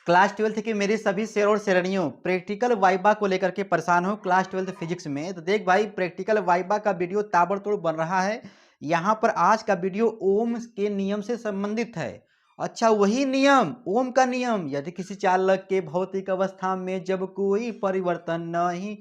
Class 12th के मेरे सभी शेर और शेरनियों प्रैक्टिकल वाइबा को लेकर के परेशान हो क्लास 12th फिजिक्स में। तो देख भाई, प्रैक्टिकल वाइबा का वीडियो ताबड़तोड़ बन रहा है। यहाँ पर आज का वीडियो ओम के नियम से संबंधित है। अच्छा, वही नियम, ओम का नियम, यदि किसी चालक के भौतिक अवस्था में जब कोई परिवर्तन नहीं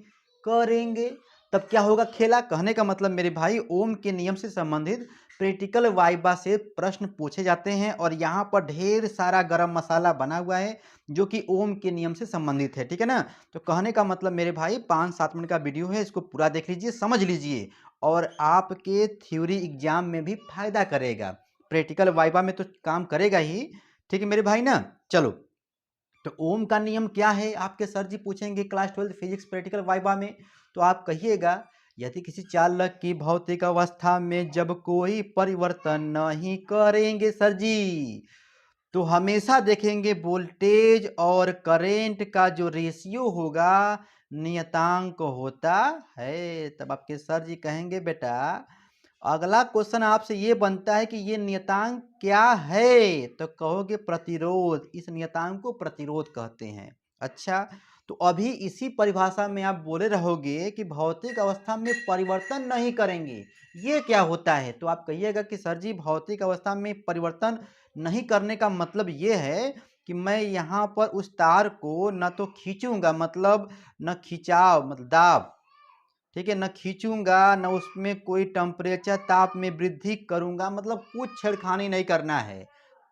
करेंगे तब क्या होगा खेला। कहने का मतलब मेरे भाई, ओम के नियम से संबंधित प्रैक्टिकल वाइबा से प्रश्न पूछे जाते हैं और यहाँ पर ढेर सारा गरम मसाला बना हुआ है जो कि ओम के नियम से संबंधित है। ठीक है ना। तो कहने का मतलब मेरे भाई, 5-7 मिनट का वीडियो है, इसको पूरा देख लीजिए, समझ लीजिए और आपके थ्योरी एग्जाम में भी फायदा करेगा। प्रैक्टिकल वाइबा में तो काम करेगा ही। ठीक है मेरे भाई ना। चलो, तो ओम का नियम क्या है आपके सर जी पूछेंगे class 12th physics practical viva में। तो आप कहिएगा, यदि किसी चालक की भौतिक अवस्था में जब कोई परिवर्तन नहीं करेंगे सर जी, तो हमेशा देखेंगे वोल्टेज और करंट का जो रेशियो होगा नियतांक होता है। तब आपके सर जी कहेंगे, बेटा अगला क्वेश्चन आपसे ये बनता है कि ये नियतांक क्या है। तो कहोगे प्रतिरोध। इस नियतांक को प्रतिरोध कहते हैं। अच्छा, तो अभी इसी परिभाषा में आप बोले रहोगे कि भौतिक अवस्था में परिवर्तन नहीं करेंगे, ये क्या होता है। तो आप कहिएगा कि सर जी भौतिक अवस्था में परिवर्तन नहीं करने का मतलब ये है कि मैं यहाँ पर उस तार को न तो खींचूंगा, मतलब न खिंचाव मतलब दाब, ठीक है, न खींचूंगा, न उसमें कोई टेम्परेचर ताप में वृद्धि करूंगा, मतलब कुछ छेड़खानी नहीं करना है।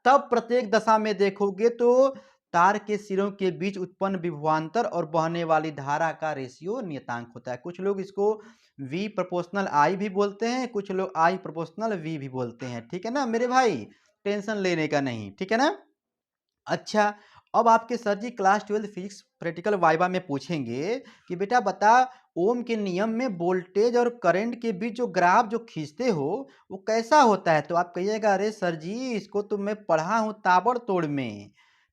तब प्रत्येक दशा में देखोगे तो तार के सिरों के बीच उत्पन्न विभवांतर और बहने वाली धारा का रेशियो नियतांक होता है। कुछ लोग इसको V प्रोपोर्शनल I भी बोलते हैं, कुछ लोग I प्रोपोर्शनल V भी बोलते हैं। ठीक है ना मेरे भाई, टेंशन लेने का नहीं। ठीक है ना। अच्छा, अब आपके सर जी क्लास 12 फिजिक्स प्रैक्टिकल वाइवा में पूछेंगे कि बेटा बता, ओम के नियम में वोल्टेज और करंट के बीच जो ग्राफ जो खींचते हो वो कैसा होता है। तो आप कहिएगा, अरे सर जी इसको तो मैं पढ़ा हूँ ताबड़तोड़ में।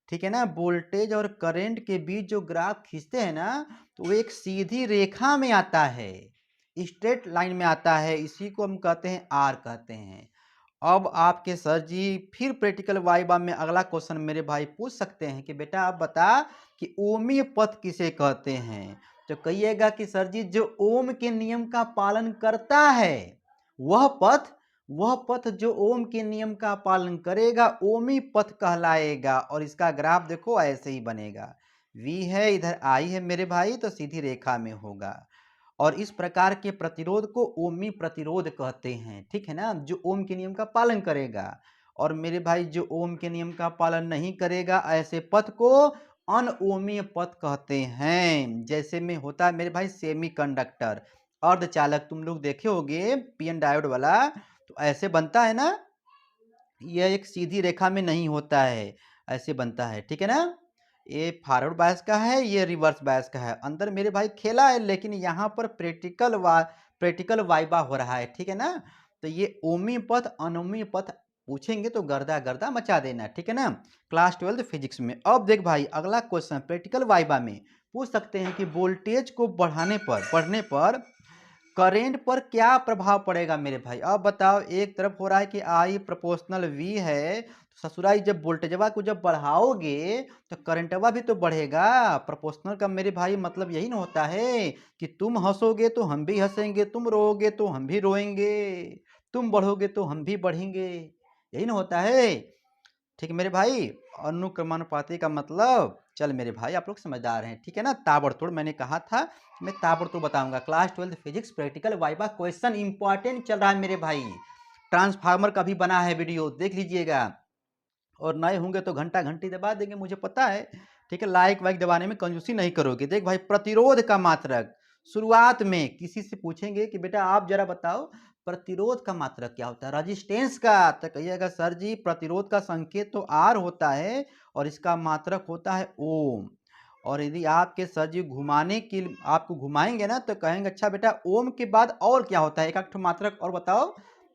ठीक है ना। वोल्टेज और करंट के बीच जो ग्राफ खींचते हैं ना, तो वो एक सीधी रेखा में आता है, स्ट्रेट लाइन में आता है। इसी को हम कहते हैं आर कहते हैं। अब आपके सर जी फिर प्रैक्टिकल वाइबा में अगला क्वेश्चन मेरे भाई पूछ सकते हैं कि बेटा आप बता कि ओमीय पथ किसे कहते हैं। तो कहिएगा कि सर जी जो ओम के नियम का पालन करता है वह पथ जो ओम के नियम का पालन करेगा ओमी पथ कहलाएगा। और इसका ग्राफ देखो ऐसे ही बनेगा, V है, इधर I है मेरे भाई, तो सीधी रेखा में होगा। और इस प्रकार के प्रतिरोध को ओमी प्रतिरोध कहते हैं। ठीक है ना, जो ओम के नियम का पालन करेगा। और मेरे भाई जो ओम के नियम का पालन नहीं करेगा, ऐसे पथ को अनओमीय पथ कहते हैं। जैसे में होता है मेरे भाई सेमीकंडक्टर, अर्धचालक, तुम लोग देखे होगे पीएन डायोड वाला, तो ऐसे बनता है ना। यह एक सीधी रेखा में नहीं होता है, ऐसे बनता है। ठीक है ना। ये फॉरवर्ड बायस का है, ये रिवर्स बायस का है। अंदर मेरे भाई खेला है, लेकिन यहाँ पर प्रैक्टिकल वाइबा हो रहा है। ठीक है ना। तो ये ओमी पथ अनोमी पथ पूछेंगे तो गर्दा गर्दा मचा देना। ठीक है ना, क्लास 12 फिजिक्स में। अब देख भाई, अगला क्वेश्चन प्रैक्टिकल वाइबा में पूछ सकते हैं कि वोल्टेज को बढ़ने पर करेंट पर क्या प्रभाव पड़ेगा मेरे भाई। अब बताओ, एक तरफ हो रहा है कि आई प्रोपोर्शनल वी है, तो ससुराई जब वोल्टेजवा को जब बढ़ाओगे तो करंटवा भी तो बढ़ेगा। प्रोपोर्शनल का मेरे भाई मतलब यही ना होता है कि तुम हंसोगे तो हम भी हंसेंगे, तुम रोओगे तो हम भी रोएंगे, तुम बढ़ोगे तो हम भी बढ़ेंगे, यही ना होता है। ठीक है मेरे भाई। अनुक्रमानुपाती का मतलब, चल मेरे भाई आप लोग समझदार हैं। ठीक है ना। ताबड़तोड़ मैंने कहा था, मैं ताबड़तोड़ बताऊंगा। Class 12 physics practical viva question important चल रहा है मेरे भाई। ट्रांसफार्मर का भी बना है वीडियो, देख लीजिएगा। और नए होंगे तो घंटा घंटी दबा देंगे, मुझे पता है। ठीक है, लाइक वाइक दबाने में कंजूसी नहीं करोगे। देख भाई, प्रतिरोध का मात्रक शुरुआत में किसी से पूछेंगे कि बेटा आप जरा बताओ प्रतिरोध का मात्रक क्या होता है, रेजिस्टेंस का। तो कहिएगा सर जी प्रतिरोध का संकेत तो आर होता है और इसका मात्रक होता है ओम। और यदि आपके सर जी घुमाने के आपको घुमाएंगे ना तो कहेंगे अच्छा बेटा ओम के बाद और क्या होता है, एक आध मात्रक और बताओ।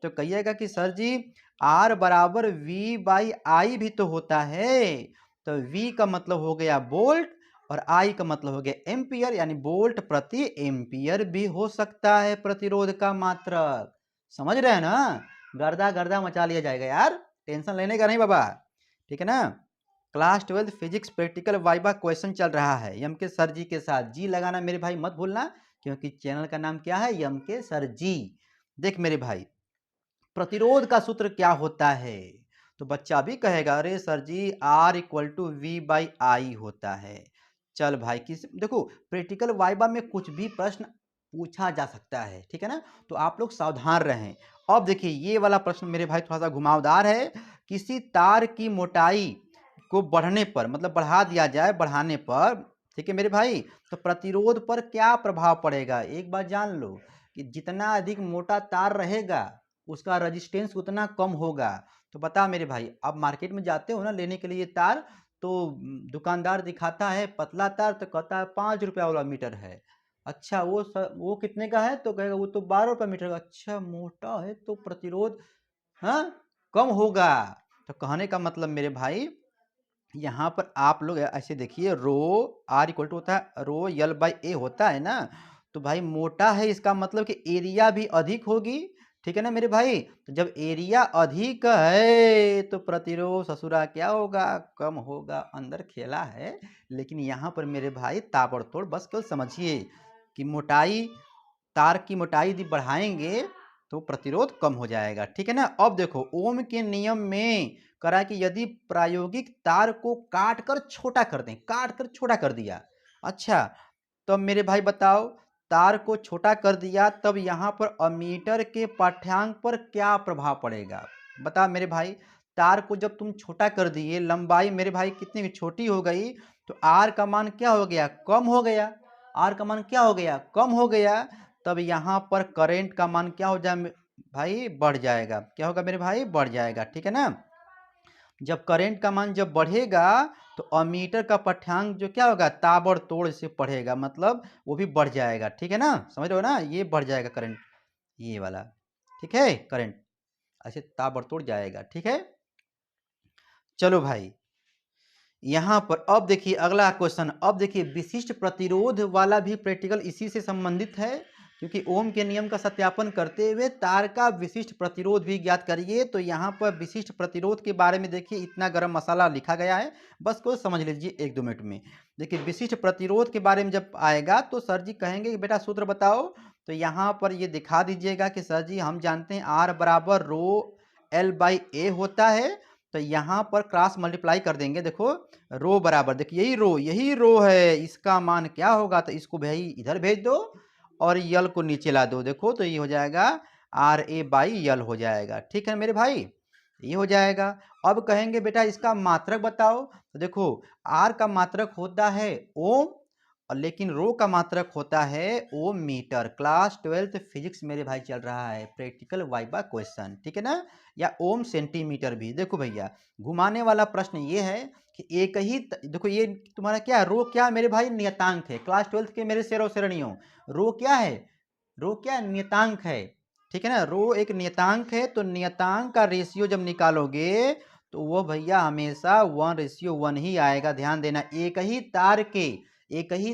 तो कहिएगा कि सर जी आर बराबर वी बाई आई भी तो होता है। तो वी का मतलब हो गया वोल्ट और आई का मतलब हो गया एम्पियर, यानी वोल्ट प्रति एम्पियर भी हो सकता है प्रतिरोध का मात्रक। समझ रहे हैं ना। गर्दा गर्दा मचा लिया जाएगा यार, टेंशन लेने का नहीं बाबा। ठीक है ना। Class 12 physics practical viva question चल रहा है एम के सर जी के साथ। जी लगाना मेरे भाई मत भूलना, क्योंकि चैनल का नाम क्या है, एम के सर जी। देख मेरे भाई, प्रतिरोध का सूत्र क्या होता है? तो बच्चा भी कहेगा अरे sir ji R equal to V by I होता है। चल भाई, किस देखो प्रैक्टिकल वाइवा में कुछ भी प्रश्न पूछा जा सकता है, ठीक है ना, तो आप लोग सावधान रहें। अब देखिए ये वाला प्रश्न मेरे भाई थोड़ा सा घुमावदार है। किसी तार की मोटाई को बढ़ने पर, मतलब बढ़ा दिया जाए बढ़ाने पर, ठीक है मेरे भाई, तो प्रतिरोध पर क्या प्रभाव पड़ेगा? एक बात जान लो कि जितना अधिक मोटा तार रहेगा उसका रेजिस्टेंस उतना कम होगा। तो बता मेरे भाई, आप मार्केट में जाते हो ना लेने के लिए तार, तो दुकानदार दिखाता है पतला तार तो कहता है 5 रुपया वाला मीटर है। अच्छा वो कितने का है? तो कहेगा वो तो 12 रुपया मीटर का। अच्छा मोटा है तो प्रतिरोध हाँ कम होगा। तो कहने का मतलब मेरे भाई, यहाँ पर आप लोग ऐसे देखिए, रो आर इक्वल टू होता है रो यल बाई ए होता है ना, तो भाई मोटा है इसका मतलब कि एरिया भी अधिक होगी, ठीक है ना मेरे भाई। तो जब एरिया अधिक है तो प्रतिरोध ससुरा क्या होगा, कम होगा। अंदर खेला है, लेकिन यहाँ पर मेरे भाई ताबड़तोड़ बस केवल समझिए कि मोटाई, तार की मोटाई यदि बढ़ाएंगे तो प्रतिरोध कम हो जाएगा, ठीक है ना। अब देखो ओम के नियम में करा कि यदि प्रायोगिक तार को काट कर छोटा कर दें, काट कर छोटा कर दिया, अच्छा तो मेरे भाई बताओ, तार को छोटा कर दिया तब यहाँ पर अमीटर के पाठ्यांक पर क्या प्रभाव पड़ेगा? बता मेरे भाई, तार को जब तुम छोटा कर दिए, लंबाई मेरे भाई कितनी छोटी हो गई, तो आर का मान क्या हो गया, कम हो गया। आर का मान क्या हो गया, कम हो गया। तब यहाँ पर करंट का मान क्या हो जाए भाई, बढ़ जाएगा। क्या होगा मेरे भाई, बढ़ जाएगा, ठीक है ना। जब करंट का मान जब बढ़ेगा तो अमीटर का पाठ्यांक जो क्या होगा, ताबड़तोड़ से बढ़ेगा, मतलब वो भी बढ़ जाएगा, ठीक है ना, समझ रहे हो ना, ये बढ़ जाएगा करंट, ये वाला, ठीक है, करंट ऐसे ताबड़तोड़ जाएगा, ठीक है। चलो भाई, यहाँ पर अब देखिए अगला क्वेश्चन। अब देखिए विशिष्ट प्रतिरोध वाला भी प्रैक्टिकल इसी से संबंधित है, क्योंकि ओम के नियम का सत्यापन करते हुए तार का विशिष्ट प्रतिरोध भी ज्ञात करिए। तो यहाँ पर विशिष्ट प्रतिरोध के बारे में देखिए इतना गरम मसाला लिखा गया है, बस को समझ लीजिए 1-2 मिनट में। देखिए विशिष्ट प्रतिरोध के बारे में जब आएगा तो सर जी कहेंगे कि बेटा सूत्र बताओ, तो यहाँ पर ये दिखा दीजिएगा कि सर जी हम जानते हैं आर बराबर रो एल बाई ए होता है। तो यहाँ पर क्रॉस मल्टीप्लाई कर देंगे, देखो रो बराबर, देखिए यही रो है, इसका मान क्या होगा, तो इसको भाई इधर भेज दो और यल को नीचे ला दो, देखो तो ये हो जाएगा आर ए बाई यल हो जाएगा, ठीक है मेरे भाई, ये हो जाएगा। अब कहेंगे बेटा इसका मात्रक बताओ, तो देखो आर का मात्रक होता है ओम, और लेकिन रो का मात्रक होता है ओम मीटर। क्लास 12 फिजिक्स मेरे भाई चल रहा है, प्रैक्टिकल वाइबा क्वेश्चन, ठीक है ना, या ओम सेंटीमीटर भी। देखो भैया घुमाने वाला प्रश्न ये है कि एक ही देखो ये तुम्हारा क्या है, रो क्या मेरे भाई, नियतांक है। क्लास 12 के मेरे शेरों शेरणियों, रो क्या है, रो क्या नियतांक है, ठीक है ना, रो एक नियतांक है। तो नियतांक का रेशियो जब निकालोगे तो वो भैया हमेशा 1:1 ही आएगा। ध्यान देना, एक ही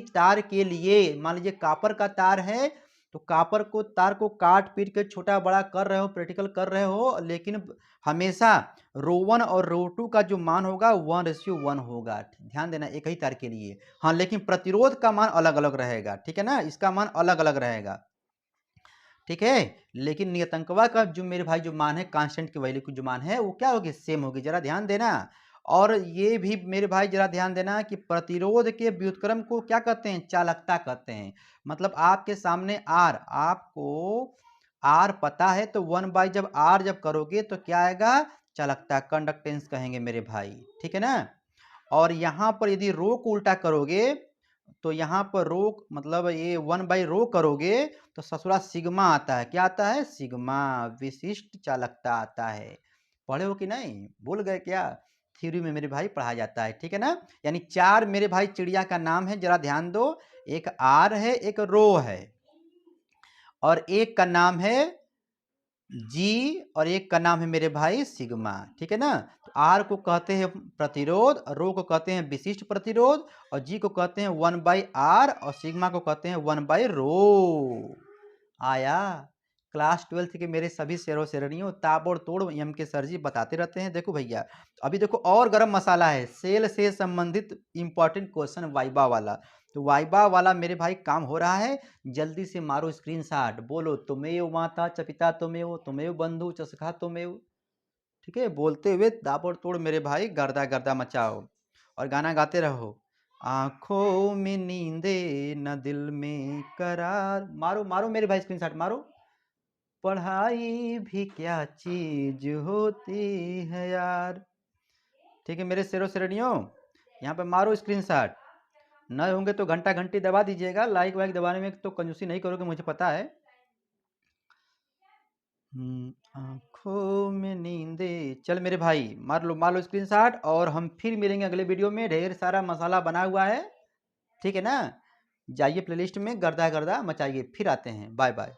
तार के लिए, मान लीजिए कापर का तार है, तो कापर को तार को काट पीट के छोटा बड़ा कर रहे हो, प्रैक्टिकल कर रहे हो, लेकिन हमेशा रो 1 और रो 2 का जो मान होगा 1:1 होगा। ध्यान देना, एक ही तार के लिए। हाँ लेकिन प्रतिरोध का मान अलग अलग रहेगा, ठीक है ना, इसका मान अलग अलग रहेगा, ठीक है। लेकिन नियतंकवा का जो मेरे भाई जो मान है, कांस्टेंट की वैल्यू की जो मान है, वो क्या होगी, सेम होगी, जरा ध्यान देना। और ये भी मेरे भाई जरा ध्यान देना कि प्रतिरोध के व्युत्क्रम को क्या कहते हैं, चालकता कहते हैं। मतलब आपके सामने आर, आपको आर पता है, तो 1 बाई जब आर जब करोगे तो क्या आएगा, चालकता, कंडक्टेंस कहेंगे मेरे भाई, ठीक है ना। और यहाँ पर यदि रो को उल्टा करोगे तो यहाँ पर रो मतलब ये 1/रो करोगे तो ससुरा सिग्मा आता है। क्या आता है, सिग्मा, विशिष्ट चालकता आता है। पढ़े हो कि नहीं, भूल गए क्या, थ्योरी में मेरे भाई पढ़ा जाता है, ठीक है ना। यानी 4 मेरे भाई चिड़िया का नाम है, जरा ध्यान दो, एक आर है, एक रो है, और एक का नाम है जी, और एक का नाम है मेरे भाई सिग्मा, ठीक है ना। तो आर को कहते हैं प्रतिरोध, रो को कहते हैं विशिष्ट प्रतिरोध, और जी को कहते हैं 1/r, और सिग्मा को कहते हैं 1/रो। आया, क्लास 12th के मेरे सभी शेरों शेरनियों ताबड़तोड़ एम के सर जी बताते रहते हैं। देखो भैया, अभी देखो और गरम मसाला है, सेल से संबंधित इंपॉर्टेंट क्वेश्चन वाइबा वाला। तो वाइबा वाला मेरे भाई काम हो रहा है, जल्दी से मारो स्क्रीनशॉट, बोलो तुमेव माता च पिता तुमेव, तुमेव बंधु च सखा तुमेव। ठीक है, बोलते हुए ताबड़तोड़ मेरे भाई गर्दा गर्दा मचाओ और गाना गाते रहो। आंखों में नींदे न दिल में करार, मारो मारो मेरे भाई स्क्रीनशॉट मारो। पढ़ाई भी क्या चीज होती है यार। ठीक है मेरे शेरों शेरनियों, यहाँ पे मारो स्क्रीनशॉट। नए होंगे तो घंटा घंटी दबा दीजिएगा, लाइक वाइक दबाने में तो कंजूसी नहीं करोगे मुझे पता है। आंखों में नींदे, चल मेरे भाई मार लो स्क्रीनशॉट, और हम फिर मिलेंगे अगले वीडियो में। ढेर सारा मसाला बना हुआ है, ठीक है ना। जाइए प्लेलिस्ट में गर्दा गर्दा मचाइए, फिर आते हैं, बाय बाय।